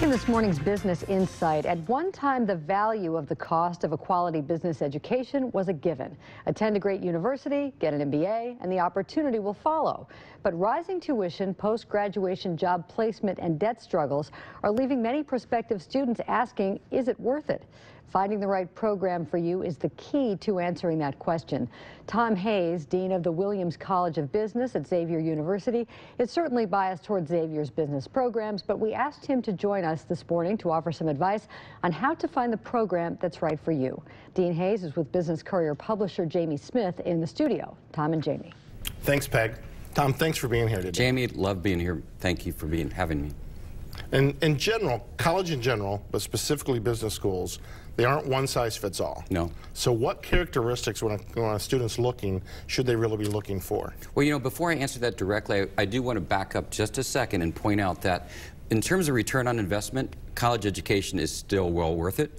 In this morning's Business Insight, at one time the value of the cost of a quality business education was a given. Attend a great university, get an MBA, and the opportunity will follow. But rising tuition, post-graduation job placement, and debt struggles are leaving many prospective students asking, is it worth it? Finding the right program for you is the key to answering that question. Tom Hayes, Dean of the Williams College of Business at Xavier University, is certainly biased towards Xavier's business programs, but we asked him to join us this morning to offer some advice on how to find the program that's right for you. Dean Hayes is with Business Courier publisher Jamie Smith in the studio. Tom and Jamie. Thanks, Peg. Tom, thanks for being here today. Jamie, love being here. Thank you for having me. And in general, college in general, but specifically business schools, they aren't one size fits all. No. So what characteristics, when a student's looking, should they really be looking for? Well, you know, before I answer that directly, I do want to back up just a second and point out that in terms of return on investment, college education is still well worth it.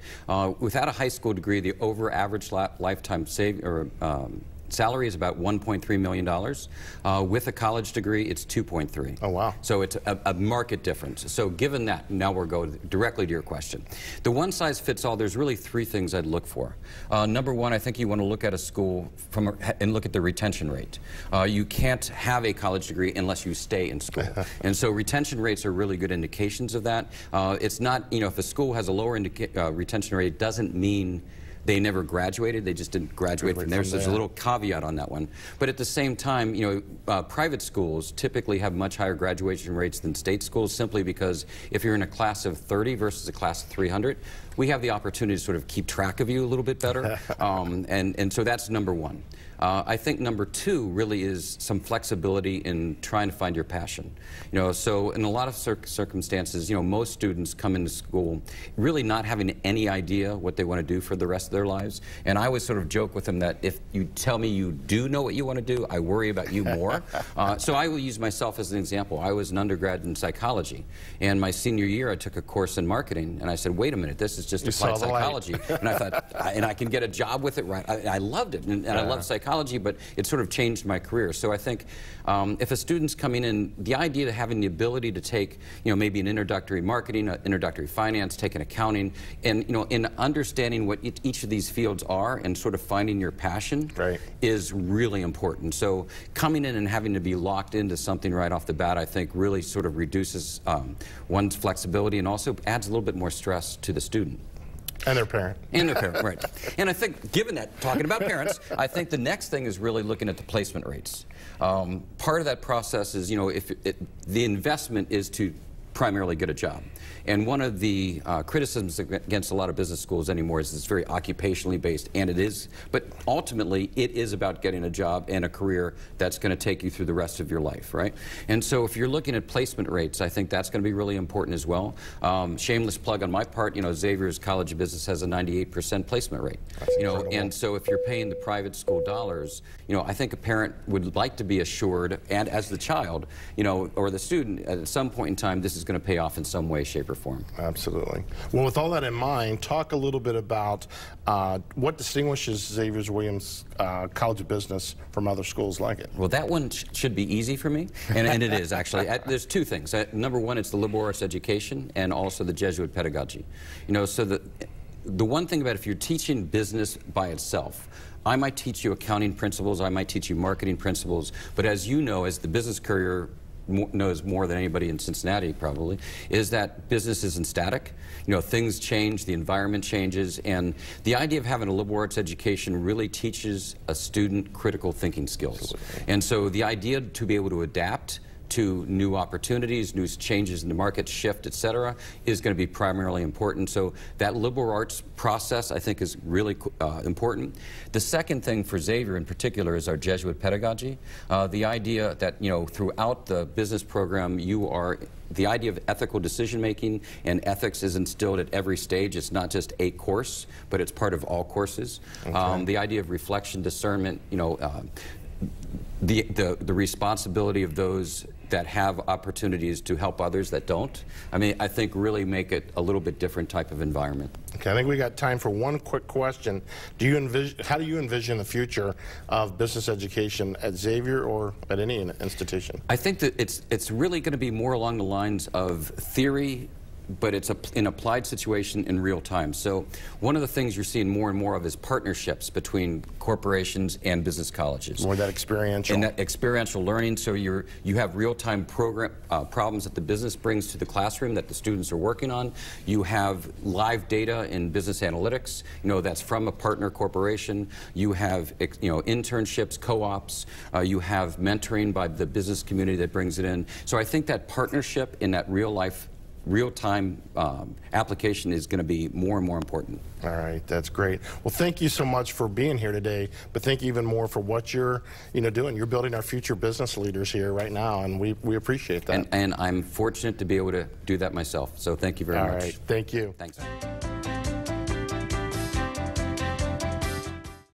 Without a high school degree, the over average lifetime salary is about $1.3 million. With a college degree, it's 2.3. Oh, wow. So it's a market difference. So given that, now we'll go directly to your question. The one size fits all, there's really three things I'd look for. Number one, I think you want to look at a school and look at the retention rate. You can't have a college degree unless you stay in school. And so retention rates are really good indications of that. It's not, you know, if a school has a lower retention rate, it doesn't mean they never graduated, they just didn't graduate from there. So there's a little caveat on that one. But at the same time, you know, private schools typically have much higher graduation rates than state schools, simply because if you're in a class of 30 versus a class of 300, we have the opportunity to sort of keep track of you a little bit better. And so that's number one. I think number two really is some flexibility in trying to find your passion. You know, so in a lot of circumstances, you know, most students come into school really not having any idea what they want to do for the rest of their lives. And I always sort of joke with them that if you tell me you do know what you want to do, I worry about you more. So I will use myself as an example. I was an undergrad in psychology, and my senior year I took a course in marketing, and I said, wait a minute, this is just applied psychology. And I thought, and I can get a job with it, right? I loved it, and I loved psychology, but it sort of changed my career. So I think if a student's coming in, the idea of having the ability to take, you know, maybe an introductory marketing, introductory finance, take an accounting, and, you know, in understanding what each of these fields are and sort of finding your passion is really important. So coming in and having to be locked into something right off the bat, I think really sort of reduces one's flexibility and also adds a little bit more stress to the student. And their parent. And their parent, right. And I think, given that, talking about parents, I think the next thing is really looking at the placement rates. Part of that process is, you know, the investment is to primarily get a job. And one of the criticisms against a lot of business schools anymore is it's very occupationally based, and it is, but ultimately it is about getting a job and a career that's going to take you through the rest of your life, right? And so if you're looking at placement rates, I think that's going to be really important as well. Shameless plug on my part, you know, Xavier's College of Business has a 98% placement rate. That's incredible. And so if you're paying the private school dollars, you know, I think a parent would like to be assured, and as the child, you know, or the student, at some point in time, this is going to pay off in some way, shape, or form. Absolutely. Well, with all that in mind, talk a little bit about what distinguishes Xavier's Williams College of Business from other schools like it. Well, that one should be easy for me, and it is actually. There's two things. Number one, it's the liberal arts education and also the Jesuit pedagogy. You know, so the one thing about if you're teaching business by itself, I might teach you accounting principles, I might teach you marketing principles, but as you know, as the Business Courier knows more than anybody in Cincinnati probably, is that business isn't static. You know, things change, the environment changes, and the idea of having a liberal arts education really teaches a student critical thinking skills. Absolutely. And so the idea to be able to adapt to new opportunities, new changes in the market, shift, etc., is going to be primarily important. So that liberal arts process, I think, is really important. The second thing for Xavier in particular is our Jesuit pedagogy. The idea that, you know, throughout the business program, the idea of ethical decision-making and ethics is instilled at every stage. It's not just a course, but it's part of all courses. Okay. The idea of reflection, discernment, you know, the responsibility of those that have opportunities to help others that don't, I mean, I think really make it a little bit different type of environment. Okay, I think we got time for one quick question. How do you envision the future of business education at Xavier or at any institution? I think that it's really going to be more along the lines of theory but it's an applied situation in real time. So one of the things you're seeing more and more of is partnerships between corporations and business colleges. More that experiential. And that experiential learning, so you have real-time problems that the business brings to the classroom that the students are working on. You have live data in business analytics, that's from a partner corporation. You have, internships, co-ops. You have mentoring by the business community that brings it in. So I think that partnership in that real-time application is going to be more and more important. All right, that's great. Well, thank you so much for being here today, but thank you even more for what you're doing. You're building our future business leaders here right now, and we appreciate that. And I'm fortunate to be able to do that myself, so thank you very much. All right, thank you. Thanks.